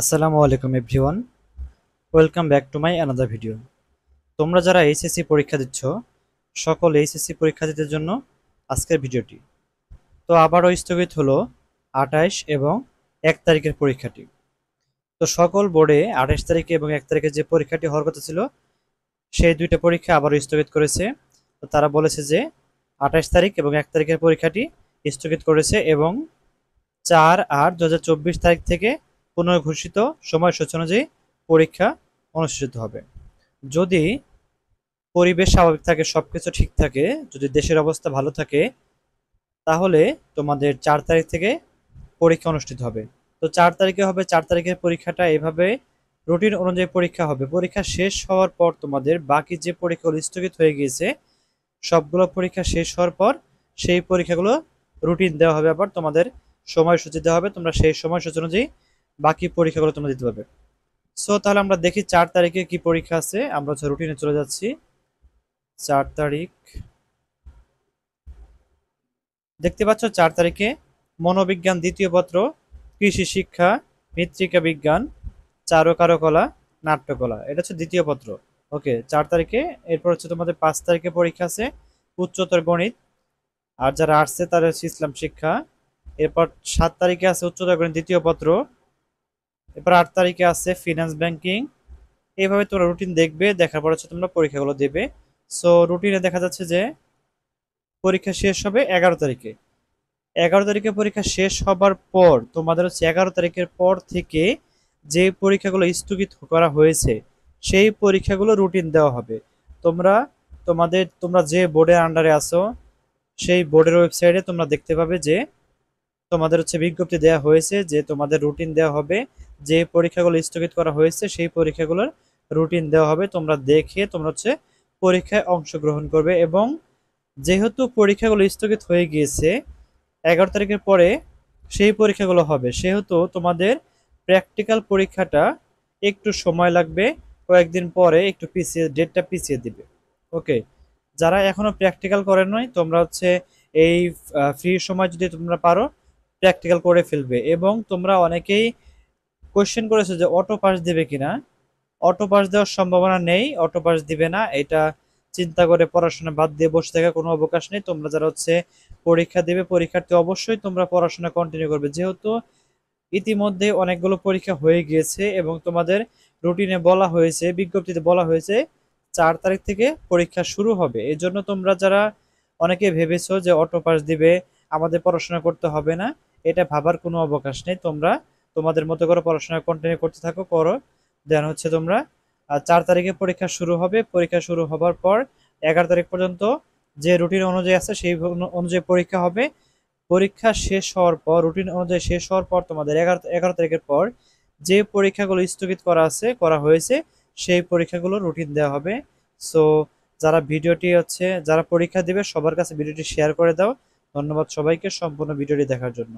আসসালামু আলাইকুম everyone, welcome back to my another video. তোমরা যারা এইচএসসি পরীক্ষা দিচ্ছ, সকল এইচএসসি পরীক্ষার্থীদের জন্য আজকের ভিডিওটি। তো আবারও স্থগিত হলো 28 এবং 1 তারিখের পরীক্ষাটি। তো সকল বোর্ডে 28 তারিখে এবং 1 তারিখে যে পরীক্ষাটি হওয়ার কথা ছিল, সেই দুইটা পরীক্ষা আবারও স্থগিত করেছে। তো তারা বলেছে যে 28 তারিখ এবং 1 তারিখের পরীক্ষাটি স্থগিত করেছে এবং 4/8/2024 তারিখ থেকে পুনর্ঘোষিত সময়সূচি অনুযায়ী পরীক্ষা অনুষ্ঠিত হবে। যদি পরিবেশ স্বাভাবিক থাকে, সবকিছু ঠিক থাকে, যদি দেশের অবস্থা ভালো থাকে, তাহলে তোমাদের 4 তারিখ থেকে পরীক্ষা অনুষ্ঠিত হবে। তো 4 তারিখে হবে, 4 তারিখের পরীক্ষাটা এভাবে রুটিন অনুযায়ী পরীক্ষা হবে। পরীক্ষা শেষ হওয়ার পর তোমাদের বাকি যে পরীক্ষাগুলো স্থগিত হয়ে গিয়েছে, সবগুলো পরীক্ষা শেষ হওয়ার পর সেই পরীক্ষাগুলো রুটিন দেওয়া হবে, আবার তোমাদের সময়সূচি দেওয়া হবে। তোমরা সেই সময়সূচি অনুযায়ী বাকি পরীক্ষাগুলো তোমরা দিতে পারবে। সো তাহলে আমরা দেখি 4 তারিখে কি পরীক্ষা আছে। আমরা হচ্ছে রুটিনে চলে যাচ্ছি। 4 তারিখ দেখতে পাচ্ছ, 4 তারিখে মনোবিজ্ঞান দ্বিতীয় পত্র, কৃষি শিক্ষা, মৃত্তিকা বিজ্ঞান, চারুকারুকলা, নাট্যকলা, এটা হচ্ছে দ্বিতীয় পত্র। ওকে, 4 তারিখে। এরপর হচ্ছে তোমাদের 5 তারিখে পরীক্ষা আছে উচ্চতর গণিত, আর যারা আর্টসে তারা হচ্ছে ইসলাম শিক্ষা। এরপর 7 তারিখে আছে উচ্চতর গণিত দ্বিতীয় পত্র। এরপর 8 তারিখে আছে ফিনান্স ব্যাংকিং। এইভাবে তোমরা রুটিন দেখবে, দেখার পর হচ্ছে তোমরা পরীক্ষাগুলো দেবে। সো রুটিনে দেখা যাচ্ছে যে পরীক্ষা শেষ হবে 11 তারিখে। 11 তারিখে পরীক্ষা শেষ হবার পর তোমাদের হচ্ছে 11 তারিখের পর থেকে যে পরীক্ষাগুলো স্থগিত করা হয়েছে, সেই পরীক্ষাগুলো রুটিন দেওয়া হবে। তোমরা তোমরা যে বোর্ডের আন্ডারে আছো, সেই বোর্ডের ওয়েবসাইটে তোমরা দেখতে পাবে যে তোমাদের হচ্ছে বিজ্ঞপ্তি দেওয়া হয়েছে যে তোমাদের রুটিন দেওয়া হবে। যে পরীক্ষাগুলো স্থগিত করা হয়েছে সেই পরীক্ষাগুলোর রুটিন দেওয়া হবে। তোমরা দেখে তোমরা হচ্ছে পরীক্ষায় অংশগ্রহণ করবে। এবং যেহেতু পরীক্ষাগুলো স্থগিত হয়ে গিয়েছে, 11 তারিখের পরে সেই পরীক্ষাগুলো হবে, সেহেতু তোমাদের প্র্যাকটিক্যাল পরীক্ষাটা একটু সময় লাগবে। কয়েকদিন পরে একটু পিছিয়ে, ডেটটা পিছিয়ে দিবে। ওকে, যারা এখনো প্র্যাকটিক্যাল করেন নাই, তোমরা হচ্ছে এই ফ্রি সময় যদি তোমরা পারো প্র্যাকটিক্যাল করে ফেলবে। এবং তোমরা অনেকেই কোশ্চেন করেছো যে অটো পাস দিবে কিনা। অটো পাস দেওয়ার সম্ভাবনা নেই, অটো পাস দিবে না। এটা চিন্তা করে পড়াশোনা বাদ দিয়ে বসে থাকার কোনো অবকাশ নেই। তোমরা যারা হচ্ছে পরীক্ষা দেবে, পরীক্ষার্থী, অবশ্যই তোমরা পড়াশোনা কন্টিনিউ করবে, যেহেতু ইতিমধ্যে অনেকগুলো পরীক্ষা হয়ে গিয়েছে এবং তোমাদের রুটিনে বলা হয়েছে, বিজ্ঞপ্তিতে বলা হয়েছে 4 তারিখ থেকে পরীক্ষা শুরু হবে। এই জন্য তোমরা যারা অনেকে ভেবেছো যে অটো পাস দিবে, আমাদের পড়াশোনা করতে হবে না, এটা ভাবার কোনো অবকাশ নেই। তোমরা তোমাদের মতো করে পড়াশোনা কন্টিনিউ করতে থাকো, করো। দেন হচ্ছে তোমরা 4 তারিখে পরীক্ষা শুরু হবে। পরীক্ষা শুরু হবার পর 11 তারিখ পর্যন্ত যে রুটিন অনুযায়ী আছে সেই অনুযায়ী পরীক্ষা হবে। পরীক্ষা শেষ হওয়ার পর, রুটিন অনুযায়ী শেষ হওয়ার পর তোমাদের 11 তারিখের পর যে পরীক্ষাগুলো স্থগিত করা হয়েছে, সেই পরীক্ষাগুলো রুটিন দেওয়া হবে। সো যারা পরীক্ষা দিবে সবার কাছে ভিডিওটি শেয়ার করে দাও। ধন্যবাদ সবাইকে সম্পূর্ণ ভিডিওটি দেখার জন্য।